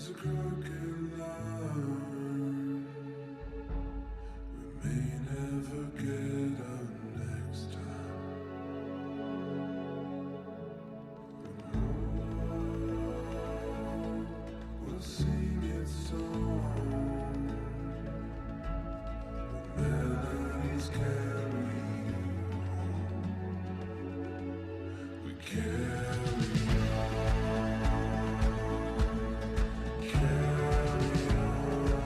a crooked line. We may never get up next time. We'll sing its song. The melodies carry on. We carry on. Carry on.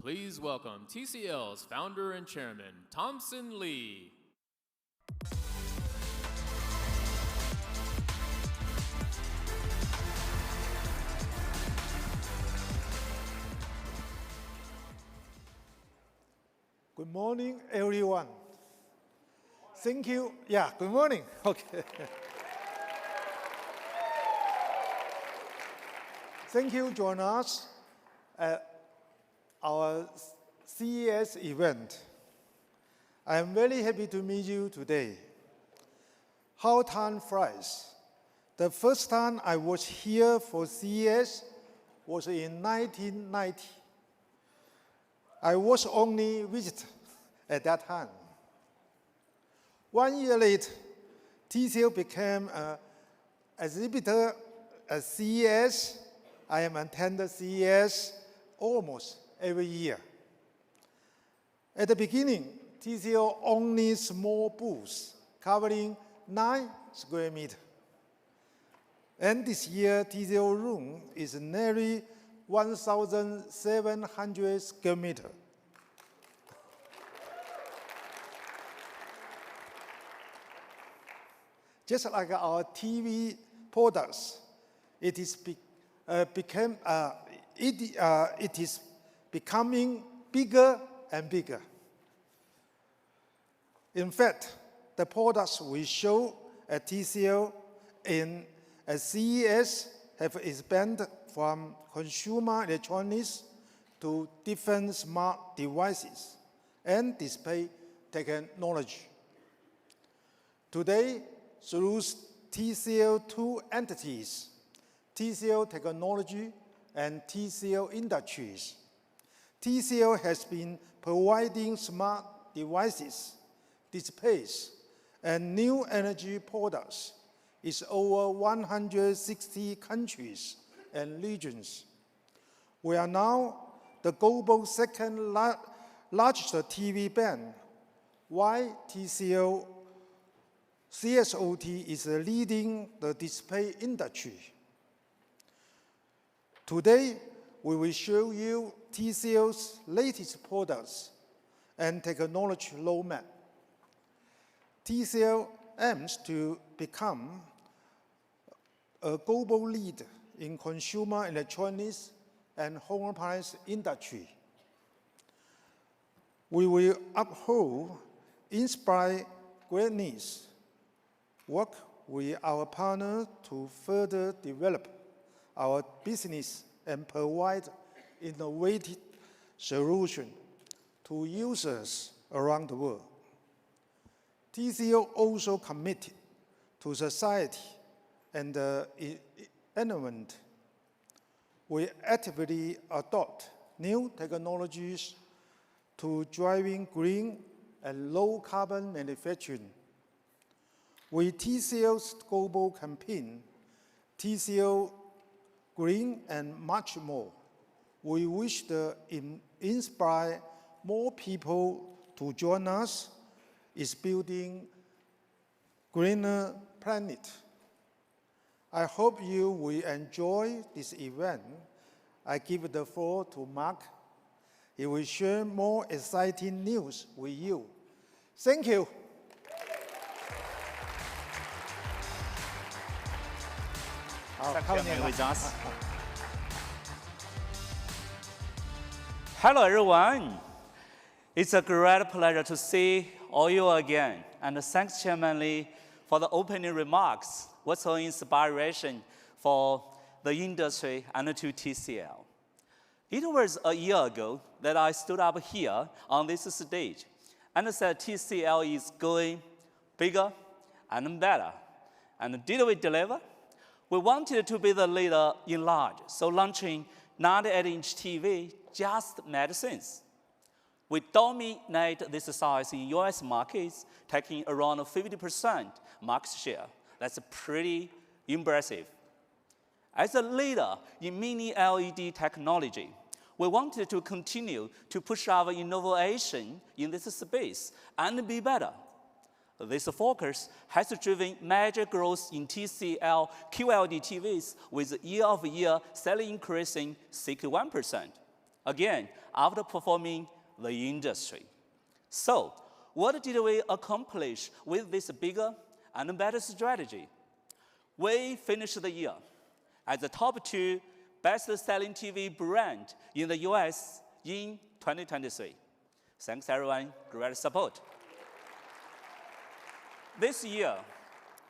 Please welcome TCL's founder and chairman, Thompson Lee. Good morning, everyone. Thank you. Yeah, good morning. Okay. Thank you for joining us at our CES event. I am very happy to meet you today. How time flies. The first time I was here for CES was in 1990. I was only visitor at that time. 1 year later, TCL became an exhibitor at CES. I am attending CES almost every year. At the beginning, TCL only small booths covering 9 square meters. And this year, TCL room is nearly 1,700 square meters. Just like our TV products, it is becoming bigger and bigger. In fact, the products we show at TCL and at CES have expanded from consumer electronics to different smart devices and display technology. Today, through TCL two entities, TCL Technology and TCL Industries, TCL has been providing smart devices, displays, and new energy products in over 160 countries and regions. We are now the global second largest TV brand, while TCL CSOT is leading the display industry. Today, we will show you TCL's latest products and technology roadmap. TCL aims to become a global leader in consumer electronics and home appliance industry. We will uphold, inspire greatness, work with our partners to further develop our business and provide innovative solutions to users around the world. TCL also committed to society and the environment. We actively adopt new technologies to driving green and low carbon manufacturing. With TCL's global campaign, TCL Green and much more, we wish to inspire more people to join us in building greener planet. I hope you will enjoy this event. I give the floor to Mark. He will share more exciting news with you. Thank you. Hello, everyone. It's a great pleasure to see all you again. And thanks, Chairman Lee, for the opening remarks. What's an inspiration for the industry and to TCL. It was a year ago that I stood up here on this stage and said TCL is going bigger and better. And did we deliver? We wanted to be the leader in large, so launching 98-inch TV just made sense. We dominate this size in US markets, taking around 50% market share. That's pretty impressive. As a leader in mini LED technology, we wanted to continue to push our innovation in this space and be better. This focus has driven major growth in TCL QLED TVs with year-over-year selling increasing 61%. again, outperforming the industry. So, what did we accomplish with this bigger and better strategy? We finished the year as the top 2 best-selling TV brand in the US in 2023. Thanks everyone, great support. This year,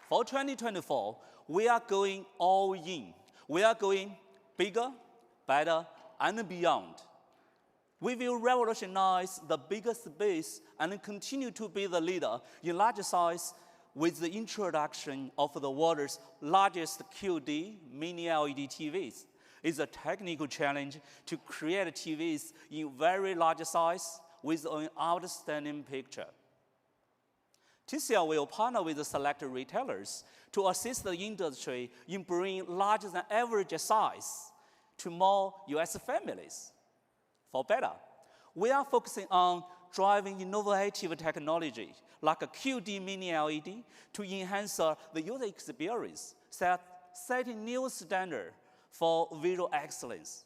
for 2024, we are going all in. We are going bigger, better, and beyond. We will revolutionize the biggest space and continue to be the leader in large size with the introduction of the world's largest QD mini LED TVs. It's a technical challenge to create TVs in very large size with an outstanding picture. TCL will partner with the select retailers to assist the industry in bringing larger than average size to more US families. For better, we are focusing on driving innovative technology like a QD mini LED to enhance the user experience, setting new standard for visual excellence.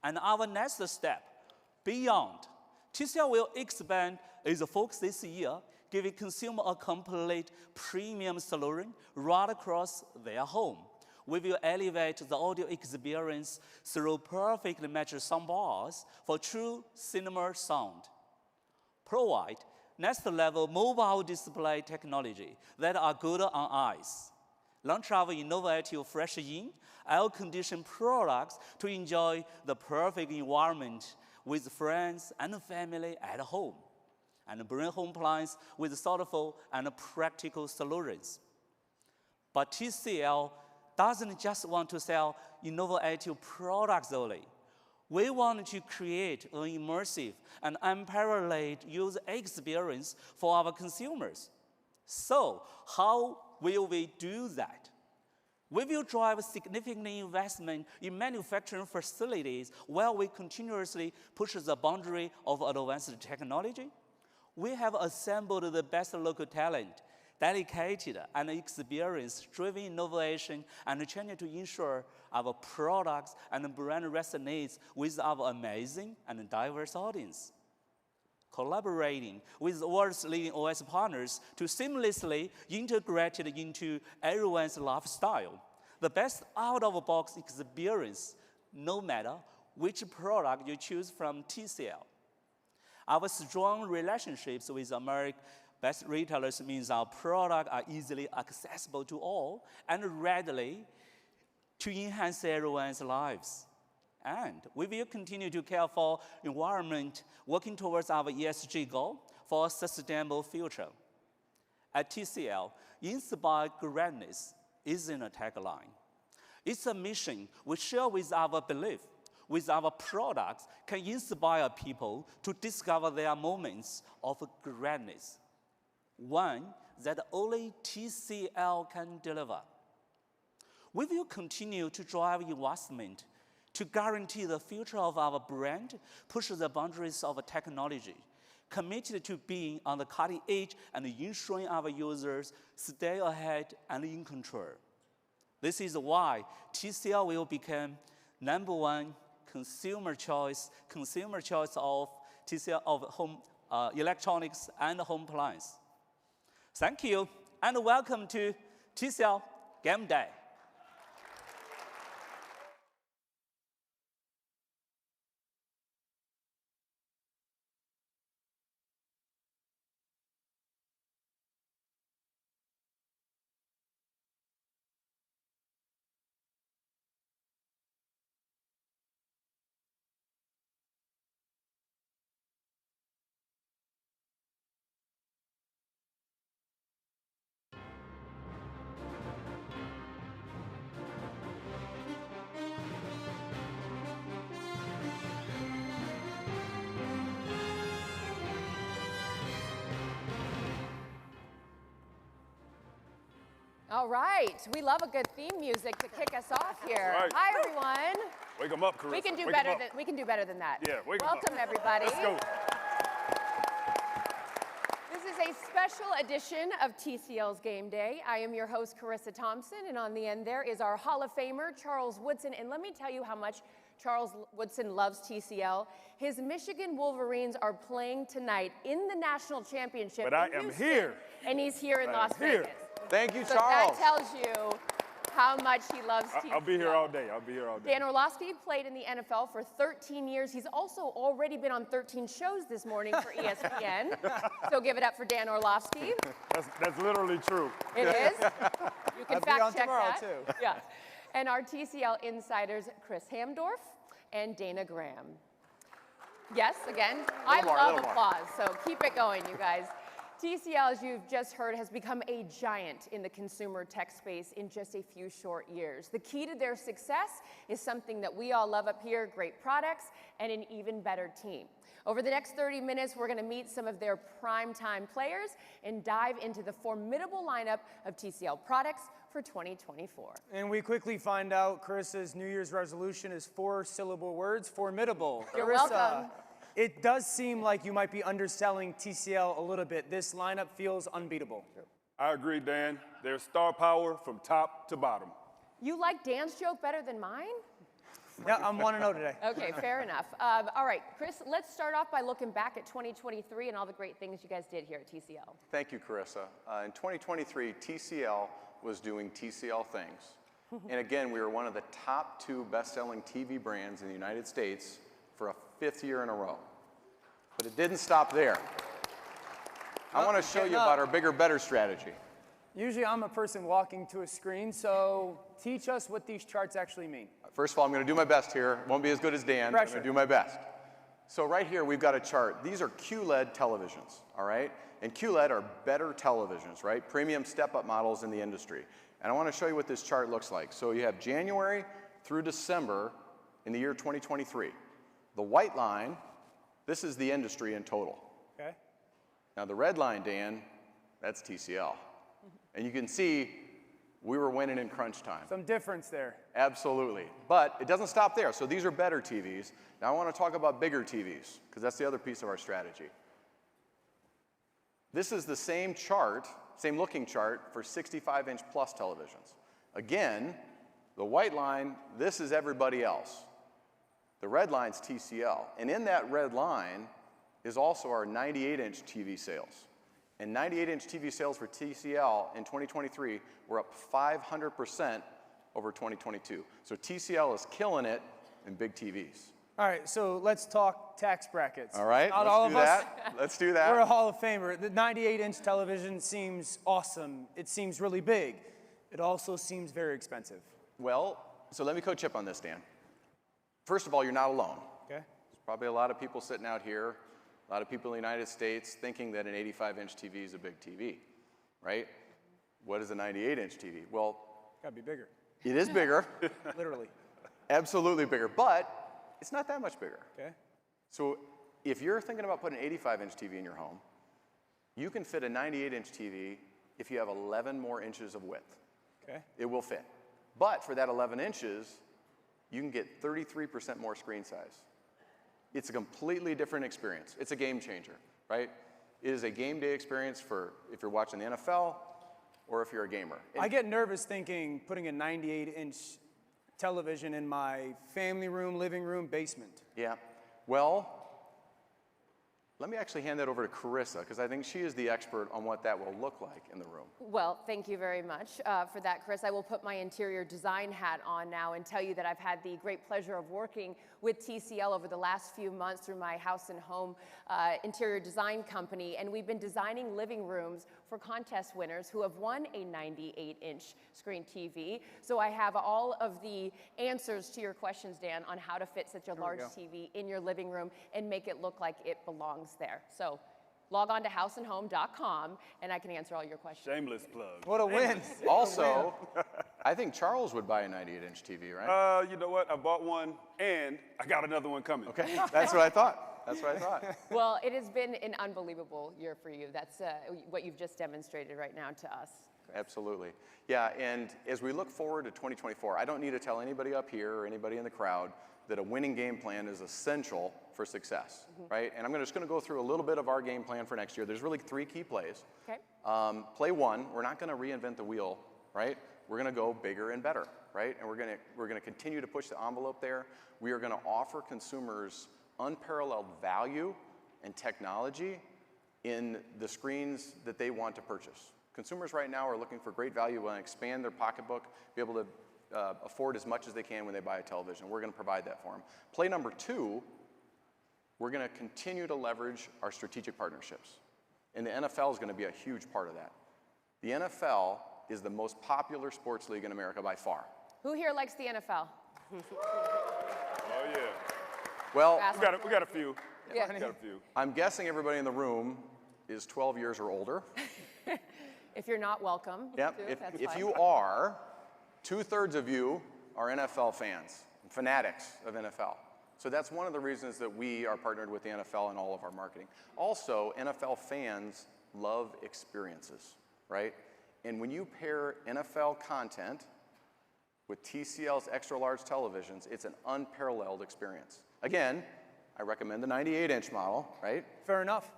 And our next step, beyond, TCL will expand its focus this year, giving consumers a complete premium solution right across their home. We will elevate the audio experience through perfectly matched soundbars for true cinema sound. Provide next-level mobile display technology that are good on eyes. Launch our innovative fresh-in, air-conditioned products to enjoy the perfect environment with friends and family at home, and bring home appliances with thoughtful and practical solutions. But TCL doesn't just want to sell innovative products only. We want to create an immersive and unparalleled user experience for our consumers. So, how will we do that? We will drive significant investment in manufacturing facilities while we continuously push the boundary of advanced technology. We have assembled the best local talent, dedicated and experience-driven innovation and training to ensure our products and brand resonates with our amazing and diverse audience. Collaborating with the world's leading OS partners to seamlessly integrate it into everyone's lifestyle. The best out-of-box experience, no matter which product you choose from TCL. Our strong relationships with America's best retailers means our products are easily accessible to all and readily to enhance everyone's lives. And we will continue to care for environment, working towards our ESG goal for a sustainable future. At TCL, Inspire Greatness isn't a tagline. It's a mission we share with our belief, with our products, can inspire people to discover their moments of greatness. One that only TCL can deliver. We will continue to drive investment to guarantee the future of our brand, push the boundaries of technology, committed to being on the cutting edge and ensuring our users stay ahead and in control. This is why TCL will become #1 consumer choice of TCL of home electronics and home appliance. Thank you, and welcome to TCL Game Day. All right, we love a good theme music to kick us off here. Right. Hi, everyone. Wake them up, Carissa. We can do Wake 'em better up. than Welcome, everybody. Yeah, wake 'em up. Welcome, everybody. Let's go. This is a special edition of TCL's Game Day. I am your host, Carissa Thompson, and on the end there is our Hall of Famer, Charles Woodson. And let me tell you how much Charles Woodson loves TCL. His Michigan Wolverines are playing tonight in the national championship. But I in am Houston, here. And he's here in Las here. Vegas. Thank you, So Charles. that tells you how much he loves TCL. I'll be here all day. I'll be here all day. Dan Orlovsky played in the NFL for 13 years. He's also already been on 13 shows this morning for ESPN. So give it up for Dan Orlovsky. That's literally true. It is. You can I'll be fact on check tomorrow, that. too. Yeah. And our TCL insiders, Chris Hamdorf and Dana Graham. Yes, again, I love applause, so keep it going, you guys. TCL, as you've just heard, has become a giant in the consumer tech space in just a few short years. The key to their success is something that we all love up here, great products and an even better team. Over the next 30 minutes, we're going to meet some of their primetime players and dive into the formidable lineup of TCL products for 2024. And we quickly find out Carissa's New Year's resolution is 4-syllable words, formidable. You're Carissa, welcome. it does seem like you might be underselling TCL a little bit. This lineup feels unbeatable. I agree, Dan. There's star power from top to bottom. You like Dan's joke better than mine? Yeah, I'm 1-0 today. Okay, fair enough. All right, Chris, let's start off by looking back at 2023 and all the great things you guys did here at TCL. Thank you, Carissa. In 2023, TCL was doing TCL things. And again, we were one of the top 2 best-selling TV brands in the United States for a 5th year in a row. But it didn't stop there. I want to show you about our bigger, better strategy. Usually I'm a person walking to a screen, so teach us what these charts actually mean. First of all, I'm going to do my best here. Won't be as good as Dan, but I'm Pressure. going to do my best. So right here, we've got a chart. These are QLED televisions, all right? And QLED are better televisions, right? Premium step-up models in the industry. And I want to show you what this chart looks like. So you have January through December in the year 2023. The white line, this is the industry in total. Okay. Now the red line, Dan, that's TCL. And you can see we were winning in crunch time. Some difference there. Absolutely. But it doesn't stop there. So these are better TVs. Now I want to talk about bigger TVs, because that's the other piece of our strategy. This is the same chart, same looking chart for 65-inch plus televisions. Again, the white line, this is everybody else. The red line's TCL. And in that red line is also our 98-inch TV sales. And 98-inch TV sales for TCL in 2023 were up 500% over 2022. So TCL is killing it in big TVs. All right, so let's talk tax brackets. All right, Not all let's of do us. that. Let's do that. We're a Hall of Famer. The 98-inch television seems awesome. It seems really big. It also seems very expensive. Well, so let me coach up on this, Dan. First of all, you're not alone. Okay. There's probably a lot of people sitting out here, a lot of people in the United States thinking that an 85-inch TV is a big TV, right? What is a 98-inch TV? Well, Gotta be bigger. it is bigger, Literally. absolutely bigger, but it's not that much bigger. Okay. So if you're thinking about putting an 85-inch TV in your home, you can fit a 98-inch TV if you have 11 more inches of width. Okay. It will fit. But for that 11 inches, you can get 33% more screen size. It's a completely different experience. It's a game changer, right? It is a game day experience for if you're watching the NFL or if you're a gamer. I get nervous thinking putting a 98-inch television in my family room, living room, basement. Yeah. Well, let me actually hand that over to Carissa, because I think she is the expert on what that will look like in the room. Well, thank you very much for that, Chris. I will put my interior design hat on now and tell you that I've had the great pleasure of working with TCL over the last few months through my house and home interior design company, and we've been designing living rooms for contest winners who have won a 98-inch screen TV. So I have all of the answers to your questions, Dan, on how to fit such a large TV in your living room and make it look like it belongs there. So log on to houseandhome.com and I can answer all your questions. Shameless plug. What a win. Also, I think Charles would buy a 98-inch TV, right? You know what? I bought one, and I got another one coming. Okay, that's what I thought. That's what I thought. Well, it has been an unbelievable year for you. That's what you've just demonstrated right now to us. Absolutely. Yeah, and as we look forward to 2024, I don't need to tell anybody up here or anybody in the crowd that a winning game plan is essential for success, right? And I'm just going to go through a little bit of our game plan for next year. There's really 3 key plays. Okay. Play 1, we're not going to reinvent the wheel, right? We're going to go bigger and better, right? And we're going to continue to push the envelope there. We are going to offer consumers unparalleled value and technology in the screens that they want to purchase. Consumers right now are looking for great value, want to expand their pocketbook, be able to afford as much as they can when they buy a television. We're going to provide that for them. Play number 2, we're going to continue to leverage our strategic partnerships. And the NFL is going to be a huge part of that. The NFL is the most popular sports league in America by far. Who here likes the NFL? Oh, yeah. Well, We got a few. Yeah. We got a few. I'm guessing everybody in the room is 12 years or older. If you're not welcome, Yep. to, that's If fine. you are, 2/3 of you are NFL fans, fanatics of NFL. So that's one of the reasons that we are partnered with the NFL in all of our marketing. Also, NFL fans love experiences, right? And when you pair NFL content with TCL's extra large televisions, it's an unparalleled experience. Again, I recommend the 98-inch model, right? Fair enough.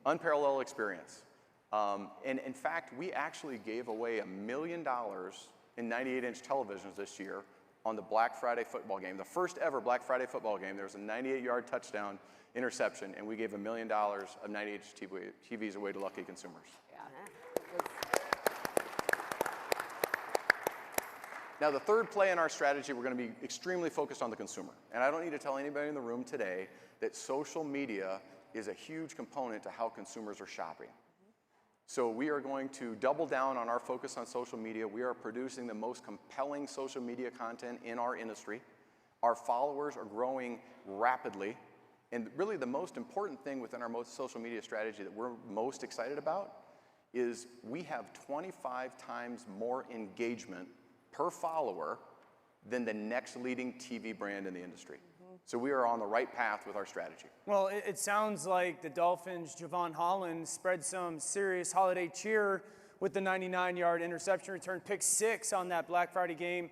Unparalleled experience. And in fact, we actually gave away $1 million in 98-inch televisions this year on the Black Friday football game. The first ever Black Friday football game, there was a 98-yard touchdown interception, and we gave $1 million of 98-inch TVs away to lucky consumers. Yeah. Now, the third play in our strategy, we're going to be extremely focused on the consumer. And I don't need to tell anybody in the room today that social media is a huge component to how consumers are shopping. So we are going to double down on our focus on social media. We are producing the most compelling social media content in our industry. Our followers are growing rapidly. And really the most important thing within our social media strategy that we're most excited about is we have 25 times more engagement per follower than the next leading TV brand in the industry. So we are on the right path with our strategy. Well, it sounds like the Dolphins' Javon Holland spread some serious holiday cheer with the 99-yard interception return, pick 6 on that Black Friday game.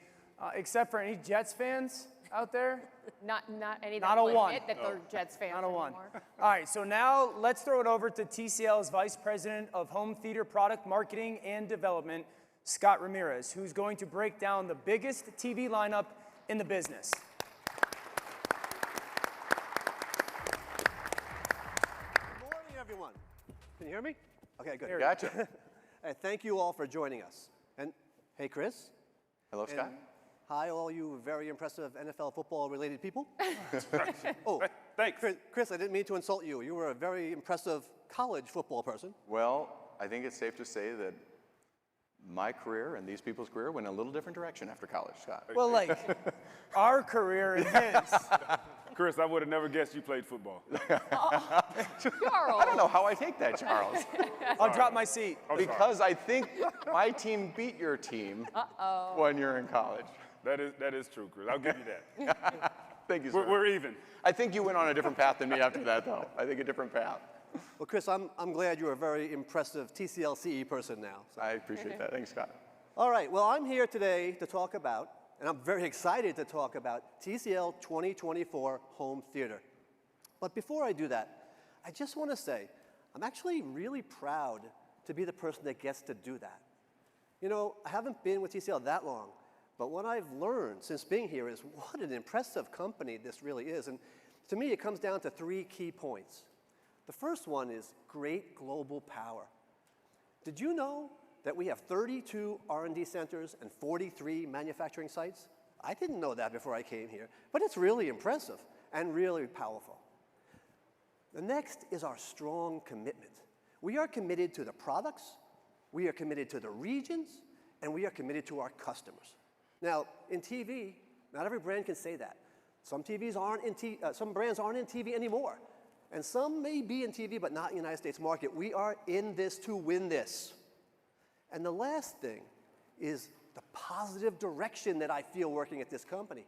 Except for any Jets fans out there? Not any Not that a will one. admit that they're Jets fans Not a one. anymore. All right, so now let's throw it over to TCL's Vice President of Home Theater Product Marketing and Development, Scott Ramirez, who's going to break down the biggest TV lineup in the business. Good morning, everyone. Can you hear me? Okay, good. Gotcha. Hey, thank you all for joining us. And hey, Chris. Hello, Scott. And hi, all you very impressive NFL football-related people. Oh, Thanks. Chris, I didn't mean to insult you. You were a very impressive college football person. Well, I think it's safe to say that my career and these people's career went in a little different direction after college, Scott. Well, like our career and his. Chris, I would have never guessed you played football. Charles. I don't know how I take that, Charles. I'll drop my seat. Because I think my team beat your team when you're in college. That is true, Chris. I'll give you that. Thank you, sir. We're even. I think you went on a different path than me after that, though. I think a different path. Well, Chris, I'm glad you're a very impressive TCL CE person now. So. I appreciate that. Thanks, Scott. All right, well, I'm here today to talk about, and I'm very excited to talk about TCL 2024 Home Theater. But before I do that, I just want to say, I'm actually really proud to be the person that gets to do that. You know, I haven't been with TCL that long, but what I've learned since being here is what an impressive company this really is. And to me, it comes down to 3 key points. The first one is great global power. Did you know that we have 32 R&D centers and 43 manufacturing sites? I didn't know that before I came here, but it's really impressive and really powerful. The next is our strong commitment. We are committed to the products, we are committed to the regions, and we are committed to our customers. Now, in TV, not every brand can say that. Some brands aren't in TV anymore. And some may be in TV, but not in the United States market. We are in this to win this. And the last thing is the positive direction that I feel working at this company.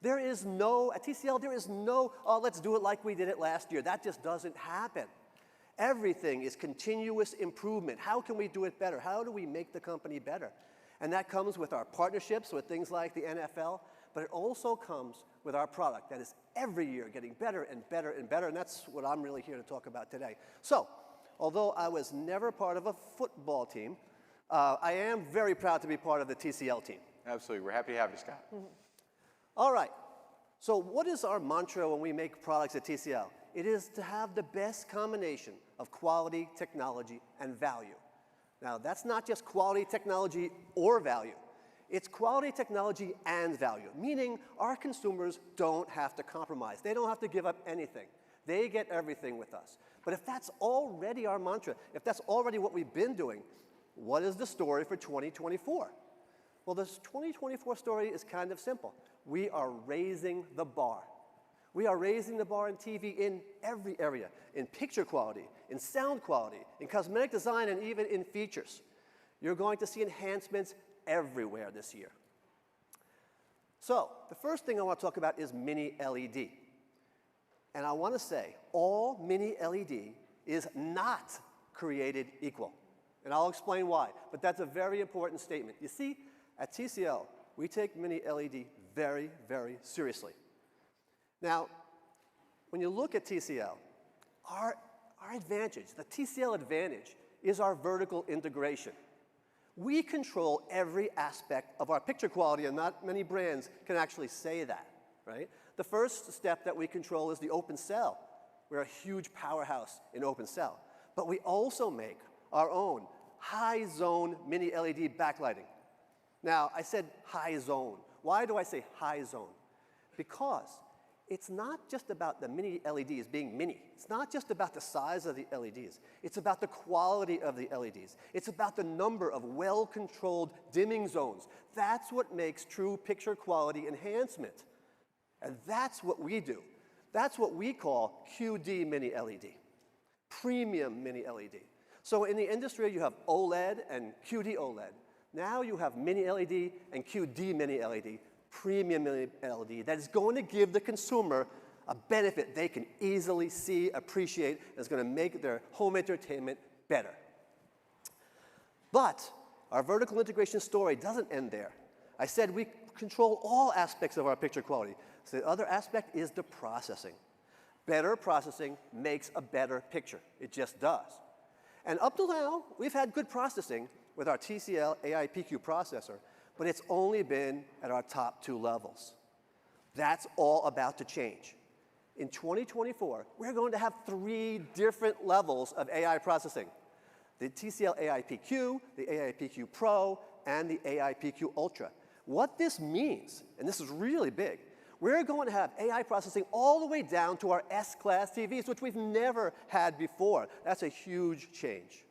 At TCL, there is no, oh, let's do it like we did it last year. That just doesn't happen. Everything is continuous improvement. How can we do it better? How do we make the company better? And that comes with our partnerships with things like the NFL, but it also comes with our product that is every year getting better and better and better, and that's what I'm really here to talk about today. So, although I was never part of a football team, I am very proud to be part of the TCL team. Absolutely. We're happy to have you, Scott. All right. So what is our mantra when we make products at TCL? It is to have the best combination of quality, technology, and value. Now, that's not just quality, technology, or value. It's quality, technology, and value, meaning our consumers don't have to compromise. They don't have to give up anything. They get everything with us. But if that's already our mantra, if that's already what we've been doing, what is the story for 2024? Well, this 2024 story is kind of simple. We are raising the bar. We are raising the bar in TV in every area, in picture quality, in sound quality, in cosmetic design, and even in features. You're going to see enhancements everywhere this year. So, the first thing I want to talk about is Mini LED. And I want to say, all Mini LED is not created equal. And I'll explain why, but that's a very important statement. You see, at TCL, we take Mini LED very, very seriously. Now, when you look at TCL, our advantage, the TCL advantage, is our vertical integration. We control every aspect of our picture quality, and not many brands can actually say that, right? The first step that we control is the open cell. We're a huge powerhouse in open cell. But we also make our own high zone Mini LED backlighting. Now, I said high zone. Why do I say high zone? Because it's not just about the Mini LEDs being mini. It's not just about the size of the LEDs. It's about the quality of the LEDs. It's about the number of well-controlled dimming zones. That's what makes true picture quality enhancement. And that's what we do. That's what we call QD Mini LED, premium Mini LED. So in the industry, you have OLED and QD OLED. Now you have Mini LED and QD Mini LED, premium Mini LED, that is going to give the consumer a benefit they can easily see, appreciate, and is going to make their home entertainment better. But our vertical integration story doesn't end there. I said we control all aspects of our picture quality. So the other aspect is the processing. Better processing makes a better picture. It just does. And up till now, we've had good processing with our TCL AIPQ processor, but it's only been at our top 2 levels. That's all about to change. In 2024, we're going to have 3 different levels of AI processing. The TCL AIPQ, the AIPQ Pro, and the AIPQ Ultra. What this means, and this is really big, we're going to have AI processing all the way down to our S-Class TVs, which we've never had before. That's a huge change.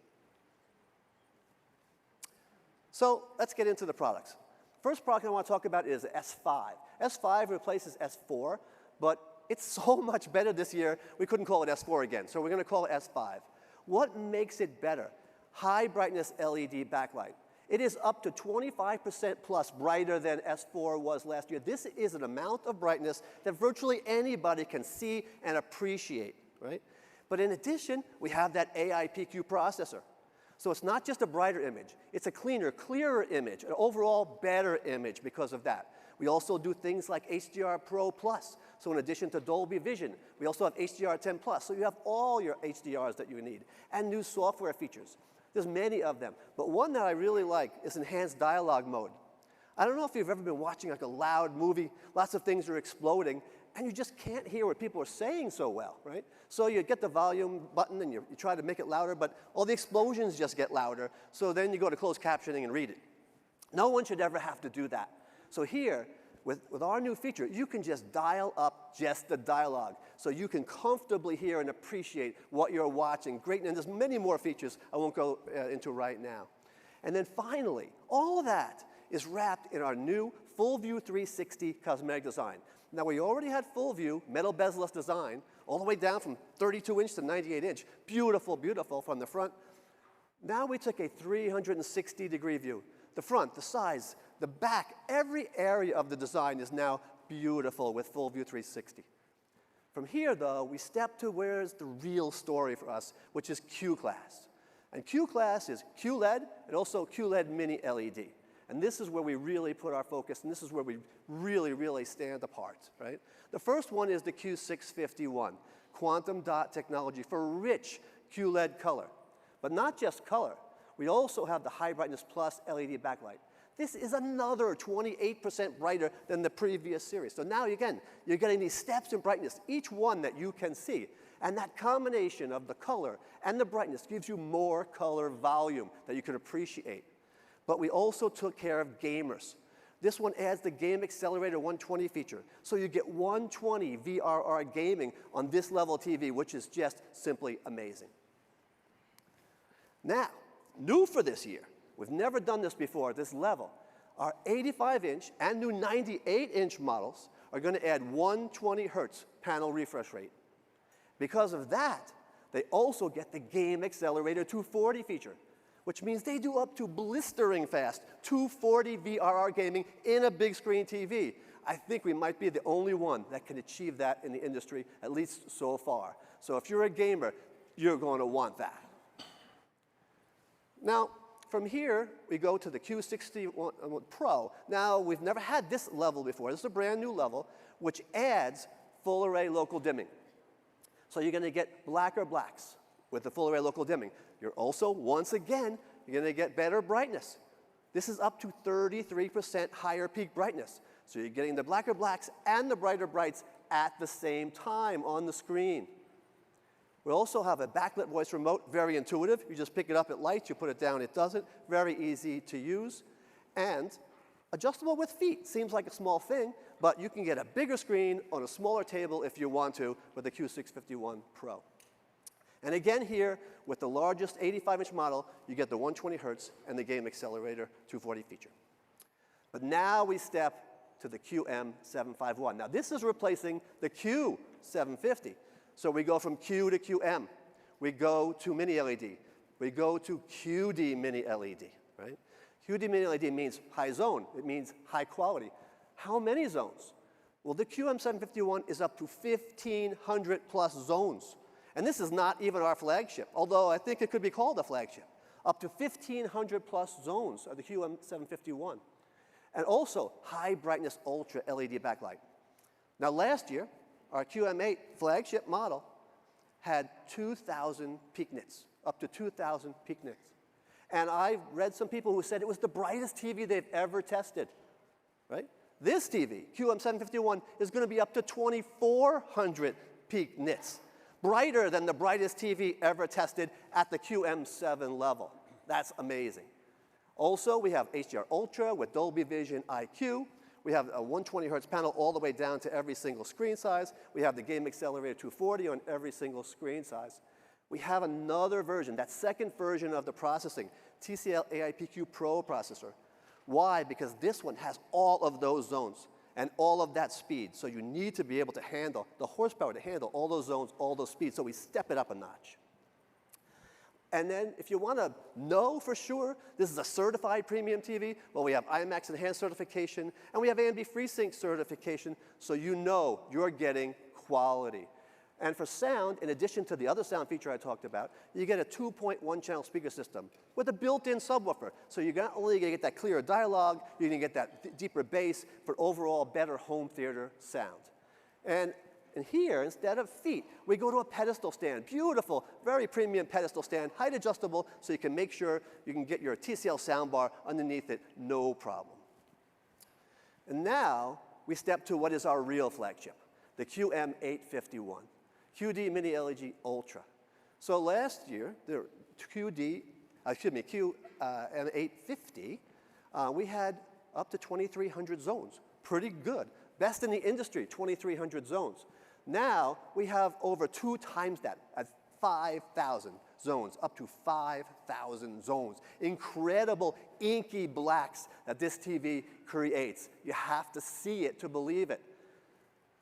So let's get into the products. First product I want to talk about is S5. S5 replaces S4, but it's so much better this year, we couldn't call it S4 again, so we're going to call it S5. What makes it better? High brightness LED backlight. It is up to 25% plus brighter than S4 was last year. This is an amount of brightness that virtually anybody can see and appreciate, right? But in addition, we have that AIPQ processor. So it's not just a brighter image, it's a cleaner, clearer image, an overall better image because of that. We also do things like HDR Pro Plus. So in addition to Dolby Vision, we also have HDR 10 Plus. So you have all your HDRs that you need, and new software features. There's many of them, but one that I really like is enhanced dialogue mode. I don't know if you've ever been watching like a loud movie, lots of things are exploding, and you just can't hear what people are saying so well, right? So you get the volume button and you try to make it louder, but all the explosions just get louder, so then you go to closed captioning and read it. No one should ever have to do that. So here, with our new feature, you can just dial up just the dialogue, so you can comfortably hear and appreciate what you're watching. Great, and there's many more features I won't go into right now. And then finally, all of that is wrapped in our new Full View 360 cosmetic design. Now, we already had full view, metal bezel-less design, all the way down from 32-inch to 98-inch. Beautiful, beautiful from the front. Now we took a 360-degree view. The front, the sides, the back, every area of the design is now beautiful with Full View 360. From here, though, we step to where's the real story for us, which is Q-Class. And Q-Class is QLED and also QLED Mini LED. And this is where we really put our focus, and this is where we really, really stand apart, right? The first one is the Q651, quantum dot technology for rich QLED color. But not just color. We also have the High Brightness Plus LED backlight. This is another 28% brighter than the previous series. So now, again, you're getting these steps in brightness, each one that you can see. And that combination of the color and the brightness gives you more color volume that you can appreciate. But we also took care of gamers. This one adds the Game Accelerator 120 feature. So you get 120 VRR gaming on this level TV, which is just simply amazing. Now, new for this year, we've never done this before at this level, our 85-inch and new 98-inch models are going to add 120 hertz panel refresh rate. Because of that, they also get the Game Accelerator 240 feature, which means they do up to blistering fast 240 VRR gaming in a big screen TV. I think we might be the only one that can achieve that in the industry, at least so far. So if you're a gamer, you're going to want that. Now, from here, we go to the Q61 Pro. Now, we've never had this level before. This is a brand new level, which adds full array local dimming. So you're going to get blacker blacks with the full array local dimming. You're also, once again, you're going to get better brightness. This is up to 33% higher peak brightness. So you're getting the blacker blacks and the brighter brights at the same time on the screen. We also have a backlit voice remote, very intuitive. You just pick it up, it lights, you put it down, it doesn't. Very easy to use. And adjustable with feet. Seems like a small thing, but you can get a bigger screen on a smaller table if you want to with the Q651 Pro. And again here, with the largest 85-inch model, you get the 120 hertz and the Game Accelerator 240 feature. But now we step to the QM751. Now this is replacing the Q750. So we go from Q to QM. We go to Mini LED. We go to QD Mini LED, right? QD Mini LED means high zone. It means high quality. How many zones? Well, the QM751 is up to 1,500 plus zones. And this is not even our flagship, although I think it could be called a flagship. Up to 1,500 plus zones of the QM751. And also, high brightness ultra LED backlight. Now last year, our QM8 flagship model had 2,000 peak nits, up to 2,000 peak nits. And I've read some people who said it was the brightest TV they've ever tested, right? This TV, QM751, is going to be up to 2,400 peak nits, brighter than the brightest TV ever tested at the QM7 level. That's amazing. Also, we have HDR Ultra with Dolby Vision IQ. We have a 120 hertz panel all the way down to every single screen size. We have the Game Accelerator 240 on every single screen size. We have another version, that second version of the processing, TCL AIPQ Pro processor. Why? Because this one has all of those zones and all of that speed. So you need to be able to handle the horsepower to handle all those zones, all those speeds. So we step it up a notch. And then if you want to know for sure this is a certified premium TV, well, we have IMAX Enhanced certification, and we have AMD FreeSync certification, so you know you're getting quality. And for sound, in addition to the other sound feature I talked about, you get a 2.1 channel speaker system with a built-in subwoofer. So you're not only going to get that clearer dialogue, you're going to get that deeper bass for overall better home theater sound. And here, instead of feet, we go to a pedestal stand. Beautiful, very premium pedestal stand, height adjustable, so you can make sure you can get your TCL soundbar underneath it, no problem. And now, we step to what is our real flagship, the QM851, QD Mini LED Ultra. So last year, the QM850, we had up to 2,300 zones. Pretty good. Best in the industry, 2,300 zones. Now, we have over 2 times that at 5,000 zones, up to 5,000 zones. Incredible inky blacks that this TV creates. You have to see it to believe it.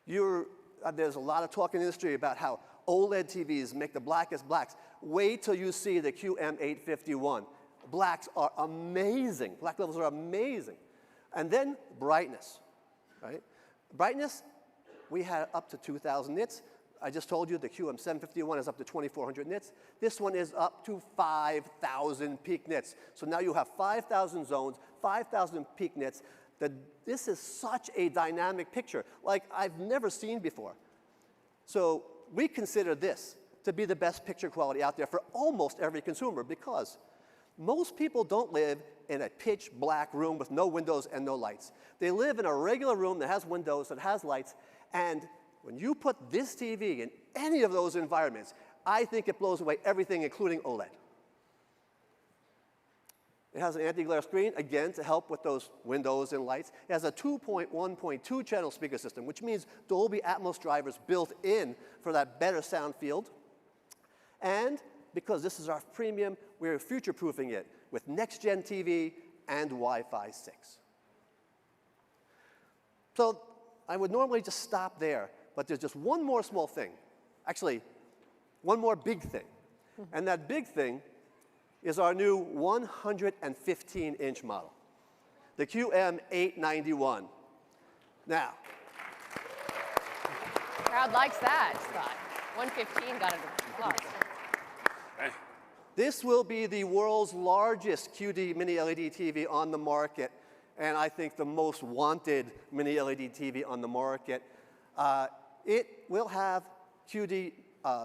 There's a lot of talk in the industry about how OLED TVs make the blackest blacks. Wait till you see the QM851. Blacks are amazing. Black levels are amazing. And then brightness, right? Brightness, we had up to 2,000 nits, I just told you the QM751 is up to 2,400 nits. This one is up to 5,000 peak nits. So now you have 5,000 zones, 5,000 peak nits. This is such a dynamic picture, like I've never seen before. So we consider this to be the best picture quality out there for almost every consumer, because most people don't live in a pitch black room with no windows and no lights. They live in a regular room that has windows, that has lights, and when you put this TV in any of those environments, I think it blows away everything, including OLED. It has an anti-glare screen, again, to help with those windows and lights. It has a 2.1.2 channel speaker system, which means Dolby Atmos drivers built in for that better sound field. And because this is our premium, we're future-proofing it with next-gen TV and Wi-Fi 6. So I would normally just stop there, but there's just one more small thing. Actually, one more big thing. And that big thing is our new 115-inch model, the QM891. Now, Crowd likes that, Scott. 115 got an applause. this will be the world's largest QD mini LED TV on the market, and I think the most wanted mini LED TV on the market. It will have QD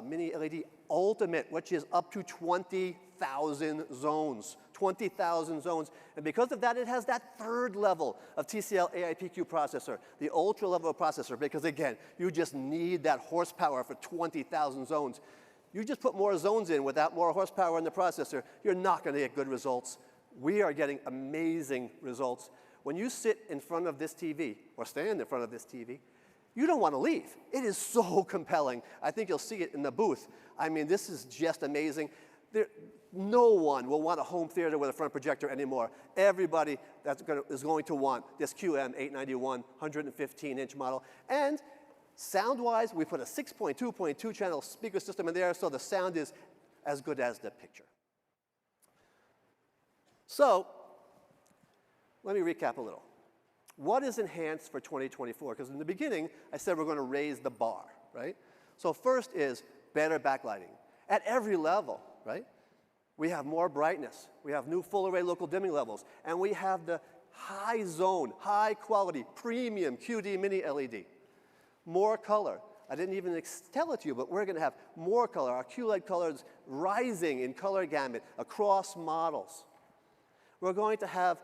mini LED Ultimate, which is up to 20,000 zones. 20,000 zones. And because of that, it has that third level of TCL AIPQ processor, the ultra level processor, because again, you just need that horsepower for 20,000 zones. You just put more zones in without more horsepower in the processor, you're not going to get good results. We are getting amazing results. When you sit in front of this TV, or stand in front of this TV, you don't want to leave. It is so compelling. I think you'll see it in the booth. I mean, this is just amazing. No one will want a home theater with a front projector anymore. Everybody is going to want this QM891 115-inch model. And sound-wise, we put a 6.2.2 channel speaker system in there, so the sound is as good as the picture. So let me recap a little. What is enhanced for 2024? Because in the beginning, I said we're going to raise the bar, right? So first is better backlighting at every level, right? We have more brightness. We have new full array local dimming levels. And we have the high zone, high quality, premium QD mini LED. More color. I didn't even tell it to you, but we're going to have more color. Our QLED colors rising in color gamut across models. We're going to have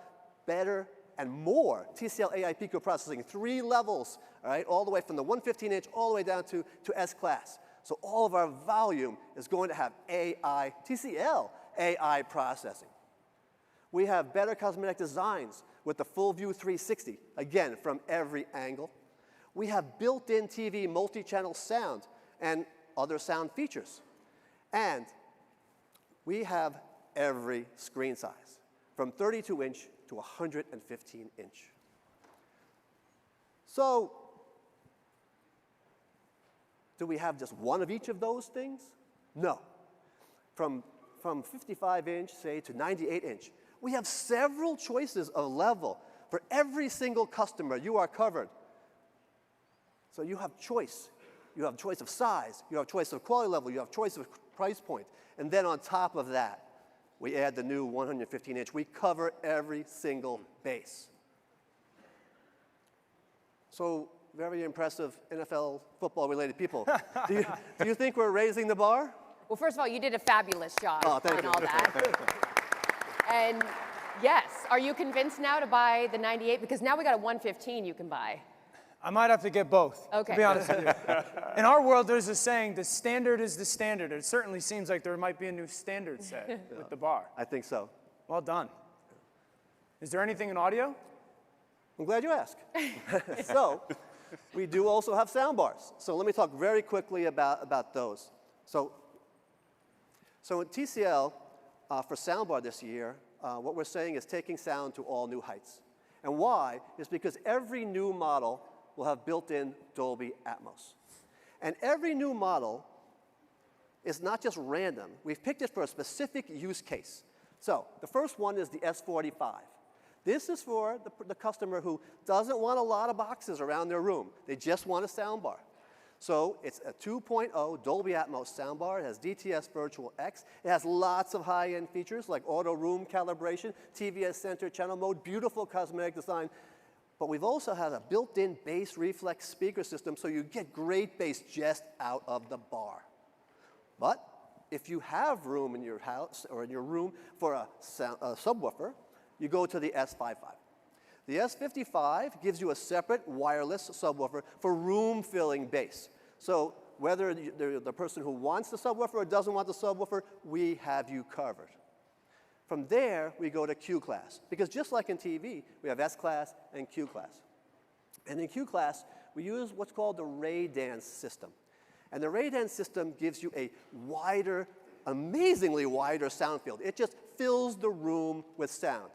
better and more TCL AI Pico processing, 3 levels, all right, all the way from the 115-inch all the way down to S-Class. So all of our volume is going to have AI, TCL AI processing. We have better cosmetic designs with the full view 360, again, from every angle. We have built-in TV multi-channel sound and other sound features. And we have every screen size, from 32-inch to 115-inch. So, do we have just one of each of those things? No. From 55-inch, say, to 98-inch, we have several choices of level. For every single customer, you are covered. So you have choice. You have choice of size. You have choice of quality level. You have choice of price point. And then on top of that, we add the new 115-inch. We cover every single base. So very impressive NFL football-related people. do you think we're raising the bar? Well, first of all, you did a fabulous job Oh, thank on you. all that. And yes, are you convinced now to buy the 98? Because now we got a 115 you can buy. I might have to get both, Okay. to be honest with you. In our world, there's a saying, the standard is the standard. It certainly seems like there might be a new standard set with the bar. I think so. Well done. Is there anything in audio? I'm glad you asked. So, we do also have sound bars. So let me talk very quickly about those. So in TCL, for soundbar this year, what we're saying is taking sound to all new heights. And why? Is because every new model will have built-in Dolby Atmos. And every new model is not just random. We've picked it for a specific use case. So the first one is the S45. This is for the customer who doesn't want a lot of boxes around their room. They just want a soundbar. So it's a 2.0 Dolby Atmos soundbar. It has DTS Virtual X. It has lots of high-end features like auto room calibration, TVS center channel mode, beautiful cosmetic design. But we've also had a built-in bass reflex speaker system, so you get great bass just out of the bar. But if you have room in your house or in your room for a subwoofer, you go to the S55. The S55 gives you a separate wireless subwoofer for room-filling bass. So whether the person who wants the subwoofer or doesn't want the subwoofer, we have you covered. From there, we go to Q class, because just like in TV, we have S class and Q class. And in Q class, we use what's called the Ray Dance system. And the Ray Dance system gives you a wider, amazingly wider sound field. It just fills the room with sound.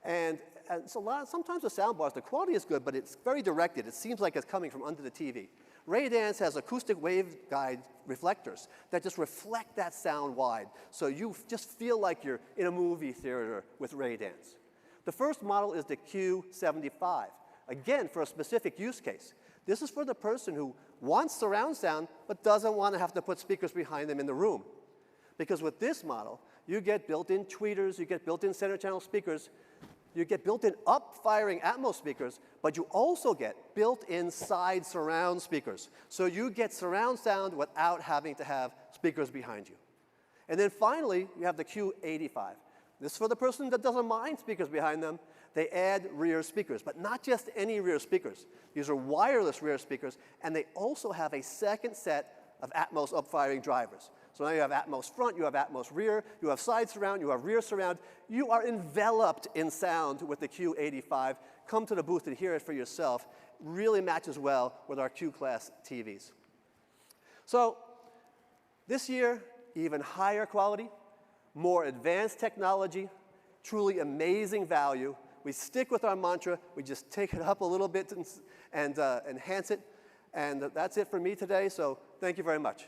And so sometimes with soundbars, the quality is good, but it's very directed. It seems like it's coming from under the TV. Ray Dance has acoustic waveguide reflectors that just reflect that sound wide. So you just feel like you're in a movie theater with Ray Dance. The first model is the Q75, again, for a specific use case. This is for the person who wants surround sound, but doesn't want to have to put speakers behind them in the room. Because with this model, you get built-in tweeters, you get built-in center channel speakers, you get built-in up-firing Atmos speakers, but you also get built-in side surround speakers. So you get surround sound without having to have speakers behind you. And then finally, you have the Q85. This is for the person that doesn't mind speakers behind them. They add rear speakers, but not just any rear speakers. These are wireless rear speakers, and they also have a second set of Atmos up-firing drivers. So now you have Atmos front, you have Atmos rear, you have side surround, you have rear surround. You are enveloped in sound with the Q85. Come to the booth and hear it for yourself. Really matches well with our Q-class TVs. So this year, even higher quality, more advanced technology, truly amazing value. We stick with our mantra. We just take it up a little bit and enhance it. And that's it for me today, so thank you very much.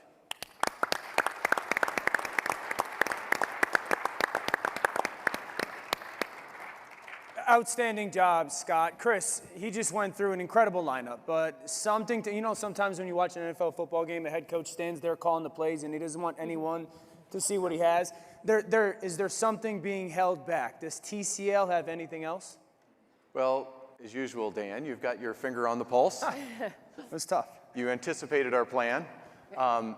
Outstanding job, Scott. Chris, he just went through an incredible lineup, but something to, you know, sometimes when you watch an NFL football game, a head coach stands there calling the plays and he doesn't want anyone to see what he has. Is there something being held back? Does TCL have anything else? Well, as usual, Dan, you've got your finger on the pulse. It was tough. You anticipated our plan.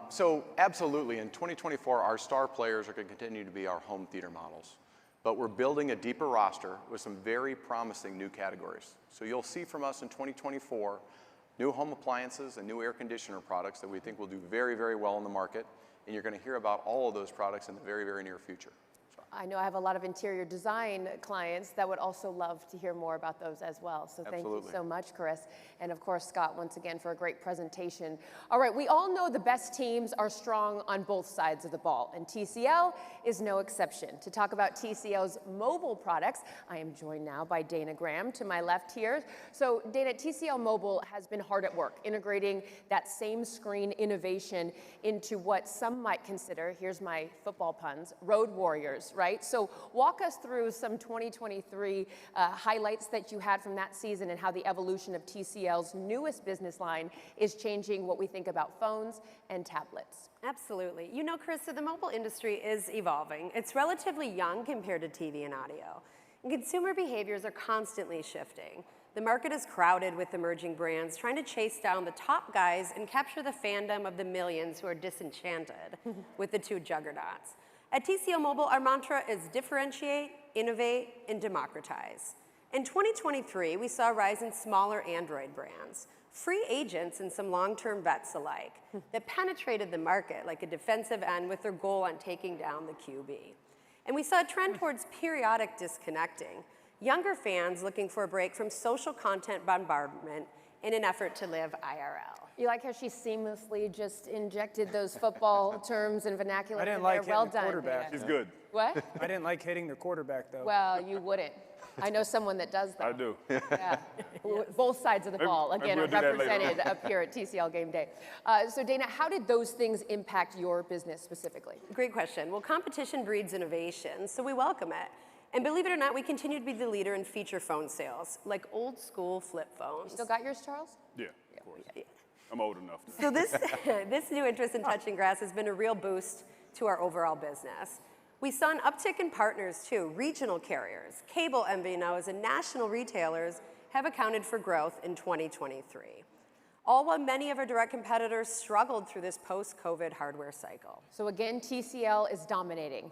So absolutely, in 2024, our star players are going to continue to be our home theater models. But we're building a deeper roster with some very promising new categories. So you'll see from us in 2024 new home appliances and new air conditioner products that we think will do very, very well in the market. And you're going to hear about all of those products in the very, very near future. I know I have a lot of interior design clients that would also love to hear more about those as well. So thank you so much, Chris. And of course, Scott, once again, for a great presentation. All right, we all know the best teams are strong on both sides of the ball, and TCL is no exception. To talk about TCL's mobile products, I am joined now by Dana Graham to my left here. So Dana, TCL Mobile has been hard at work integrating that same screen innovation into what some might consider, here's my football puns, road warriors, right? So walk us through some 2023 highlights that you had from that season and how the evolution of TCL's newest business line is changing what we think about phones and tablets. Absolutely. You know, Chris, so the mobile industry is evolving. It's relatively young compared to TV and audio. And consumer behaviors are constantly shifting. The market is crowded with emerging brands trying to chase down the top guys and capture the fandom of the millions who are disenchanted with the two juggernauts. At TCL Mobile, our mantra is differentiate, innovate, and democratize. In 2023, we saw a rise in smaller Android brands, free agents and some long-term bets alike that penetrated the market like a defensive end with their goal on taking down the QB. And we saw a trend towards periodic disconnecting, younger fans looking for a break from social content bombardment in an effort to live IRL. You like how she seamlessly just injected those football terms and vernacular? I didn't like well hitting the quarterback. He's good. What? I didn't like hitting the quarterback, though. Well, you wouldn't. I know someone that does that. I do. Yeah. Both sides of the ball, again, are we'll do that later. represented up here at TCL Game Day. So Dana, how did those things impact your business specifically? Great question. Well, competition breeds innovation, so we welcome it. And believe it or not, we continue to be the leader in feature phone sales, like old school flip phones. Still got yours, Charles? Yeah. Yeah. I'm old enough. So this new interest in touching grass has been a real boost to our overall business. We saw an uptick in partners too. Regional carriers, cable MVNOs, and national retailers have accounted for growth in 2023. All while many of our direct competitors struggled through this post-COVID hardware cycle. So again, TCL is dominating.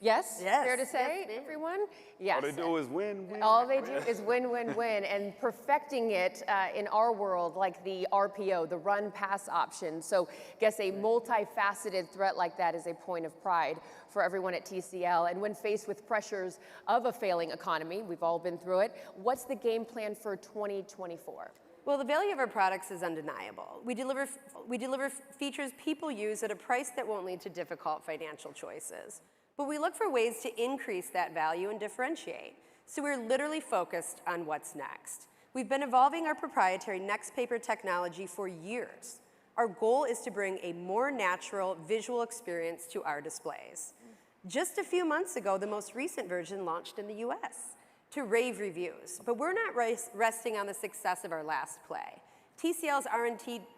Yes? Yes. Fair to say, Yes, ma'am. everyone? Yes. All they do is win, win. All they do is win, win, win, and perfecting it in our world, like the RPO, the run-pass option. So I guess a multifaceted threat like that is a point of pride for everyone at TCL. And when faced with pressures of a failing economy, we've all been through it, what's the game plan for 2024? Well, the value of our products is undeniable. We deliver features people use at a price that won't lead to difficult financial choices. But we look for ways to increase that value and differentiate. So we're literally focused on what's next. We've been evolving our proprietary Next Paper technology for years. Our goal is to bring a more natural visual experience to our displays. Just a few months ago, the most recent version launched in the US to rave reviews. But we're not resting on the success of our last play. TCL's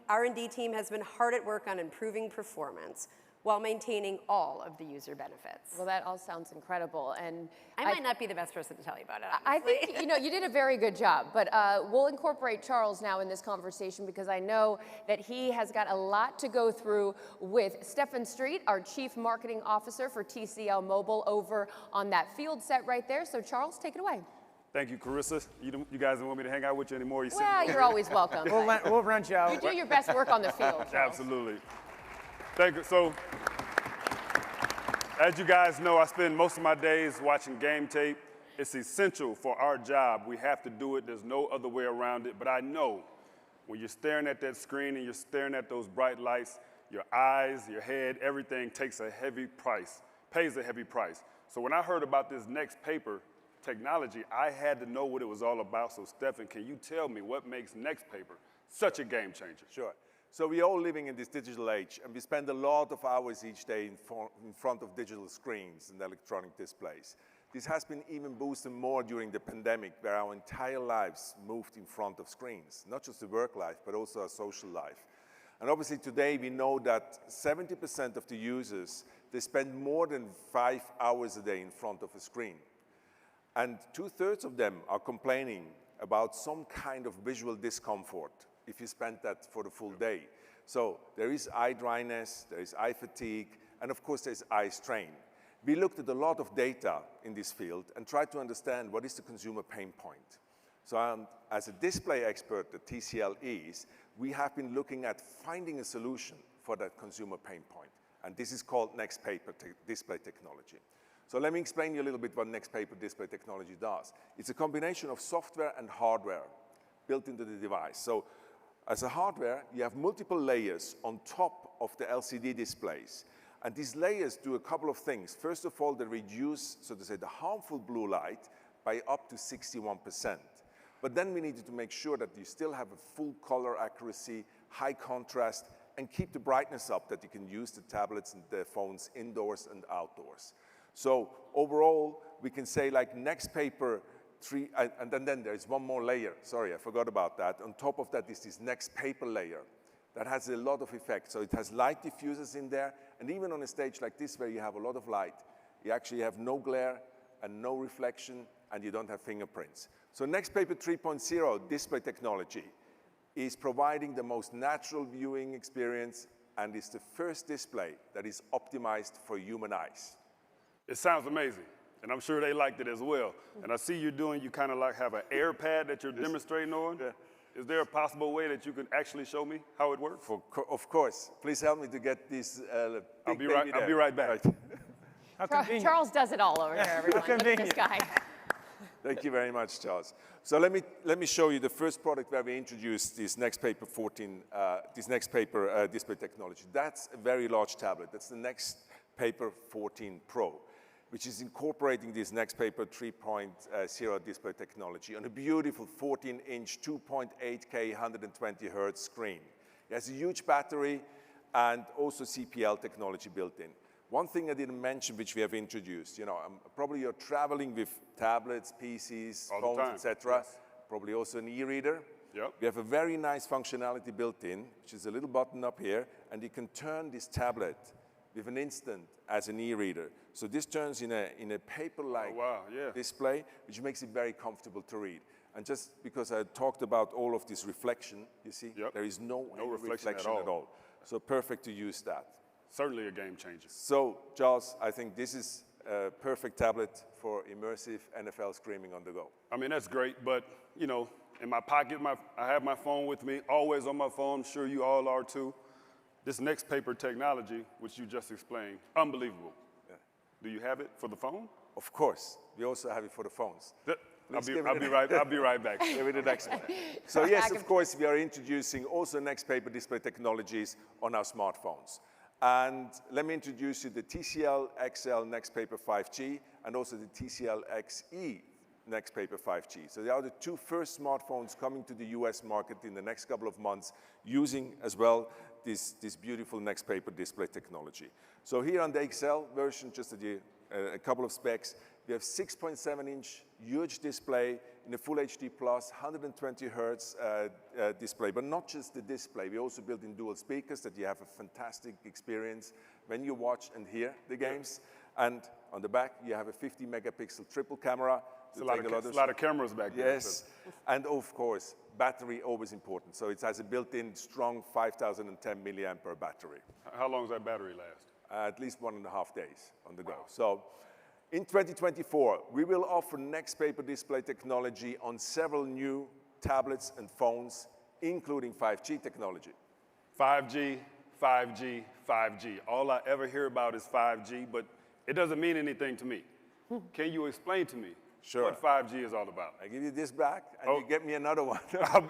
R&D team has been hard at work on improving performance while maintaining all of the user benefits. Well, that all sounds incredible, and I might not be the best person to tell you about it, I honestly. think you did a very good job, but we'll incorporate Charles now in this conversation because I know that he has got a lot to go through with Stefan Street, our Chief Marketing Officer for TCL Mobile, over on that field set right there. So Charles, take it away. Thank you, Carissa. You guys don't want me to hang out with you anymore. You Well, you're always welcome. We'll rent you out. You do your best work on the field, Charles. Absolutely. Thank you. So, as you guys know, I spend most of my days watching game tape. It's essential for our job. We have to do it. There's no other way around it. But I know when you're staring at that screen and you're staring at those bright lights, your eyes, your head, everything takes a heavy price, pays a heavy price. So when I heard about this Next Paper technology, I had to know what it was all about. So Stefan, can you tell me what makes Next Paper such a game changer? Sure. So we're all living in this digital age, and we spend a lot of hours each day in front of digital screens and electronic displays. This has been even boosted more during the pandemic, where our entire lives moved in front of screens, not just the work life, but also our social life. And obviously today we know that 70% of the users, they spend more than 5 hours a day in front of a screen. And 2/3 of them are complaining about some kind of visual discomfort if you spend that for the full day. So there is eye dryness, there is eye fatigue, and of course there's eye strain. We looked at a lot of data in this field and tried to understand what is the consumer pain point. So as a display expert that TCL is, we have been looking at finding a solution for that consumer pain point. And this is called Next Paper display technology. So let me explain you a little bit what Next Paper display technology does. It's a combination of software and hardware built into the device. So as a hardware, you have multiple layers on top of the LCD displays. And these layers do a couple of things. First of all, they reduce, so to say, the harmful blue light by up to 61%. But then we needed to make sure that you still have a full color accuracy, high contrast, and keep the brightness up that you can use the tablets and the phones indoors and outdoors. So overall, we can say like Next Paper 3, and then there's one more layer. Sorry, I forgot about that. On top of that is this Next Paper layer that has a lot of effects. So it has light diffusers in there, and even on a stage like this where you have a lot of light, you actually have no glare and no reflection, and you don't have fingerprints. So Next Paper 3.0 display technology is providing the most natural viewing experience and is the first display that is optimized for human eyes. It sounds amazing, and I'm sure they liked it as well. And I see you kind of like have an air pad that you're demonstrating on. Yeah. Is there a possible way that you can actually show me how it works? Of course. Please help me to get this I'll be right back. Right. Charles does it all over here, everyone. Look at this guy. Thank you very much, Charles. So let me show you the first product where we introduced this Next Paper 14, this Next Paper display technology. That's a very large tablet. That's the Next Paper 14 Pro, which is incorporating this Next Paper 3.0 display technology on a beautiful 14-inch, 2.8K, 120 Hertz screen. It has a huge battery and also CPL technology built in. One thing I didn't mention, which we have introduced, probably you're traveling with tablets, PCs, phones, etc. Yes. Probably also an e-reader. Yep. We have a very nice functionality built in, which is a little button up here, and you can turn this tablet with an instant as an e-reader. So this turns in a paper-like display, which makes it very comfortable to read. And just because I talked about all of this reflection, you see, there is no reflection at all. So perfect to use that. Certainly a game changer. So, Charles, I think this is a perfect tablet for immersive NFL streaming on the go. I mean, that's great, but, you know, in my pocket, I have my phone with me, always on my phone. I'm sure you all are too. This next paper technology, which you just explained, unbelievable. Yeah. Do you have it for the phone? Of course. We also have it for the phones. I'll be right back. Give me the next one. So yes, of course, we are introducing also next paper display technologies on our smartphones. And let me introduce you the TCL XL Next Paper 5G and also the TCL XE Next Paper 5G. So they are the two first smartphones coming to the US market in the next couple of months using as well this beautiful Next Paper display technology. So here on the XL version, just a couple of specs, we have 6.7-inch huge display in a full HD plus 120 hertz display, but not just the display. We also built in dual speakers that you have a fantastic experience when you watch and hear the games. And on the back, you have a 50 megapixel triple camera. It's a lot of cameras back there. Yes, and of course, battery always important. So it has a built-in strong 5,010 milliamp battery. How long does that battery last? At least 1.5 days on the go. So in 2024, we will offer Next Paper display technology on several new tablets and phones, including 5G technology. 5G, 5G, 5G. All I ever hear about is 5G, but it doesn't mean anything to me. Can you explain to me what 5G is all about? I give you this back, and you get me another one.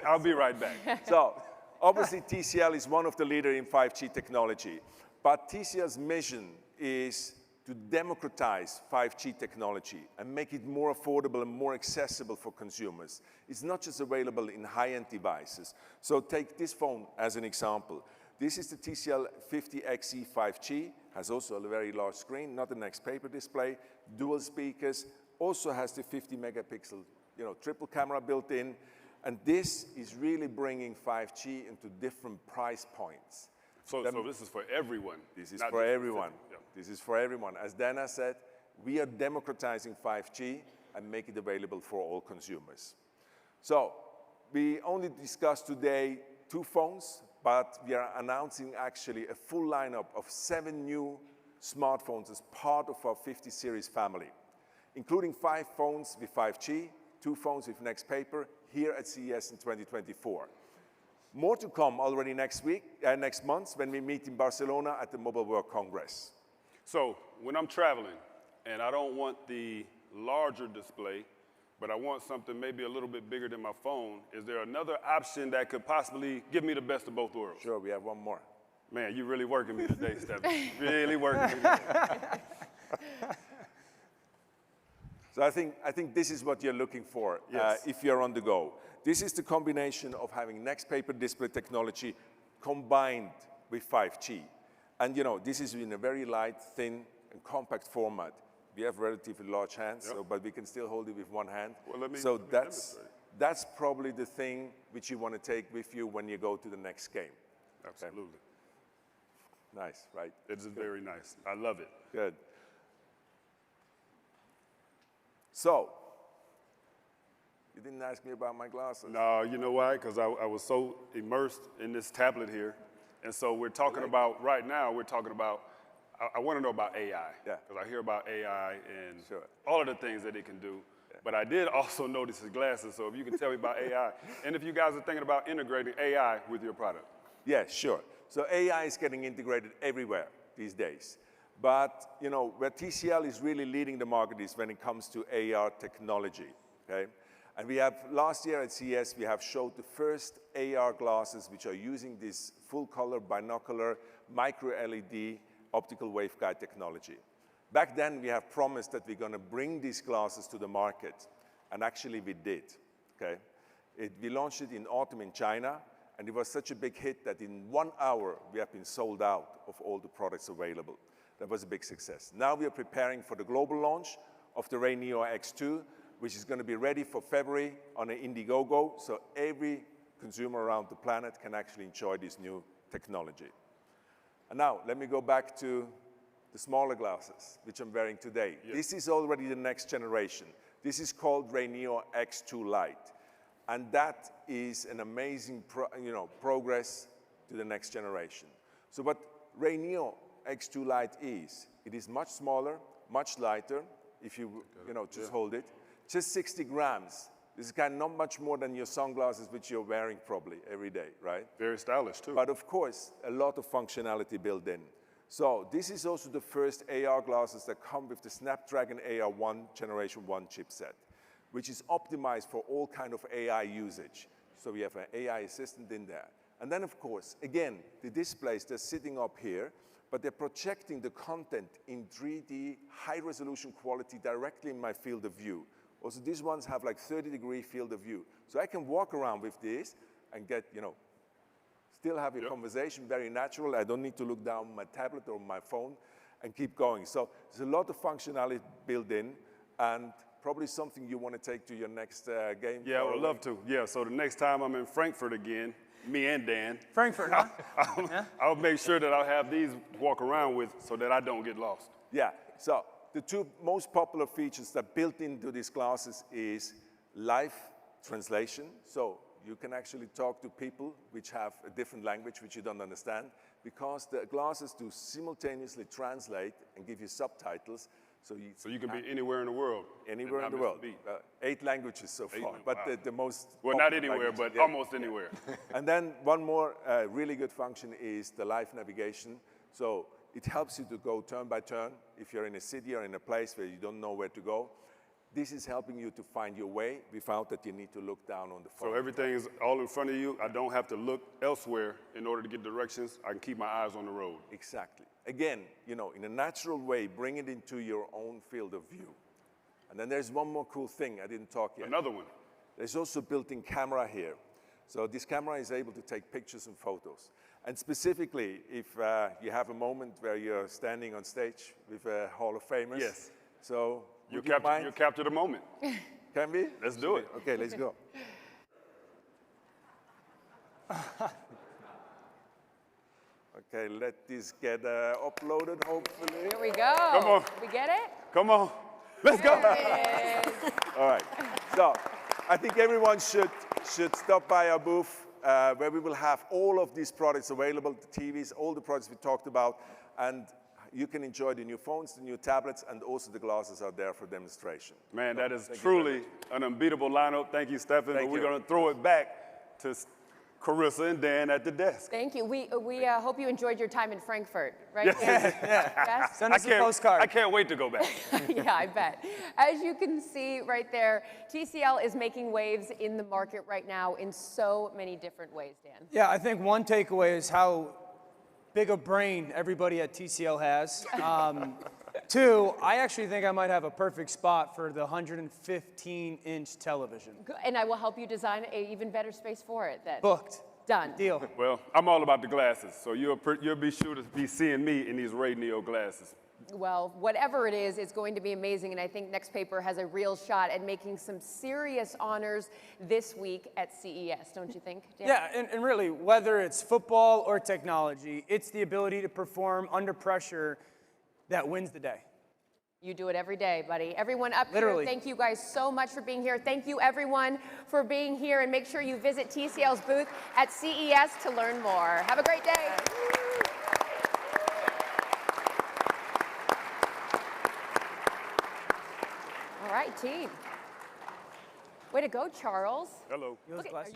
I'll be right back. So, obviously, TCL is one of the leaders in 5G technology, but TCL's mission is to democratize 5G technology and make it more affordable and more accessible for consumers. It's not just available in high-end devices. So take this phone as an example. This is the TCL 50XE 5G, has also a very large screen, not the Next Paper display, dual speakers, also has the 50 megapixel, triple camera built in, and this is really bringing 5G into different price points. So this is for everyone. This is for everyone. This is for everyone. As Dana said, we are democratizing 5G and make it available for all consumers. So we only discussed today 2 phones, but we are announcing actually a full lineup of 7 new smartphones as part of our 50 series family, including 5 phones with 5G, 2 phones with Next Paper here at CES in 2024. More to come already next month when we meet in Barcelona at the Mobile World Congress. So when I'm traveling and I don't want the larger display, but I want something maybe a little bit bigger than my phone, is there another option that could possibly give me the best of both worlds? Sure, we have one more. Man, you're really working me today, Stephanie. Really working me today. So I think this is what you're looking for if you're on the go. This is the combination of having Next Paper display technology combined with 5G. And this is in a very light, thin, and compact format. We have relatively large hands, but we can still hold it with one hand. Well, that's probably the thing which you want to take with you when you go to the next game. Absolutely. Okay. Nice, right? It's very nice. I love it. Good. So, you didn't ask me about my glasses. No, you know why? Because I was so immersed in this tablet here. And so we're talking about, right now, I want to know about AI. Yeah. Because I hear about AI and all of the things that it can do. Yeah. But I did also notice his glasses, so if you can tell me about AI. And if you guys are thinking about integrating AI with your product. Yeah, sure. So AI is getting integrated everywhere these days. But, where TCL is really leading the market is when it comes to AR technology, okay? And we have, last year at CES, we have showed the first AR glasses which are using this full-color, binocular, micro-LED optical waveguide technology. Back then, we have promised that we're going to bring these glasses to the market, and actually we did, okay? We launched it in autumn in China, and it was such a big hit that in 1 hour, we have been sold out of all the products available. That was a big success. Now we are preparing for the global launch of the Ray Neo X2, which is going to be ready for February on an Indiegogo. So every consumer around the planet can actually enjoy this new technology. And now, let me go back to the smaller glasses, which I'm wearing today. Yep. This is already the next generation. This is called Rayneo X2 Lite. And that is an amazing progress to the next generation. So what Rayneo X2 Lite is, it is much smaller, much lighter, if you just hold it. Just 60 grams. This is kind of not much more than your sunglasses, which you're wearing probably every day, right? Very stylish, too. But of course, a lot of functionality built in. So this is also the first AR glasses that come with the Snapdragon AR1 Generation 1 chipset, which is optimized for all kind of AI usage. So we have an AI assistant in there. And then, of course, again, the displays, they're sitting up here, but they're projecting the content in 3D, high-resolution quality directly in my field of view. Also, these ones have like 30-degree field of view. So I can walk around with this and get, still have a conversation, very natural. I don't need to look down my tablet or my phone and keep going. So there's a lot of functionality built in, and probably something you want to take to your next game. Yeah, I would love to. Yeah, so the next time I'm in Frankfurt again, me and Dan. Frankfurt, huh? I'll make sure that I'll have these to walk around with so that I don't get lost. Yeah, so the two most popular features that built into these glasses is live translation. So you can actually talk to people which have a different language which you don't understand, because the glasses do simultaneously translate and give you subtitles. So you can be anywhere in the world. Anywhere in the world. 8 languages so far, but wow. the most well, not anywhere, but almost anywhere. And then one more really good function is the live navigation. So it helps you to go turn by turn if you're in a city or in a place where you don't know where to go. This is helping you to find your way without that you need to look down on the phone. So everything is all in front of you. I don't have to look elsewhere in order to get directions. I can keep my eyes on the road. Exactly. Again, in a natural way, bring it into your own field of view. And then there's one more cool thing I didn't talk yet. Another one. There's also built-in camera here. So this camera is able to take pictures and photos. And specifically, if you have a moment where you're standing on stage with a Hall of Famers. Yes. So you capture the moment. Can we? Let's do it. Okay, let's go. Okay, let this get uploaded, hopefully. Here we go. Come on. We get it? Come on. Let's go. All right. So I think everyone should stop by our booth where we will have all of these products available, the TVs, all the products we talked about, and you can enjoy the new phones, the new tablets, and also the glasses are there for demonstration. Man, that is truly an unbeatable lineup. Thank you, Stefan. But we're going to throw it back to Carissa and Dan at the desk. Thank you. We hope you enjoyed your time in Frankfurt, right? Yes. Yes? Send us a postcard. I can't wait to go back. Yeah, I bet. As you can see right there, TCL is making waves in the market right now in so many different ways, Dan. Yeah, I think one takeaway is how big a brain everybody at TCL has. 2, I actually think I might have a perfect spot for the 115-inch television. Good. And I will help you design an even better space for it then. Booked. Done. Deal. Well, I'm all about the glasses, so you'll be sure to be seeing me in these Rayneo glasses. Well, whatever it is, it's going to be amazing, and I think Next Paper has a real shot at making some serious honors this week at CES, don't you think, Dan? Yeah, and really, whether it's football or technology, it's the ability to perform under pressure that wins the day. You do it every day, buddy. Everyone up Literally. here, thank you guys so much for being here. Thank you, everyone, for being here, and make sure you visit TCL's booth at CES to learn more. Have a great day. All right, team. Way to go, Charles. Hello. Those Look at- glasses.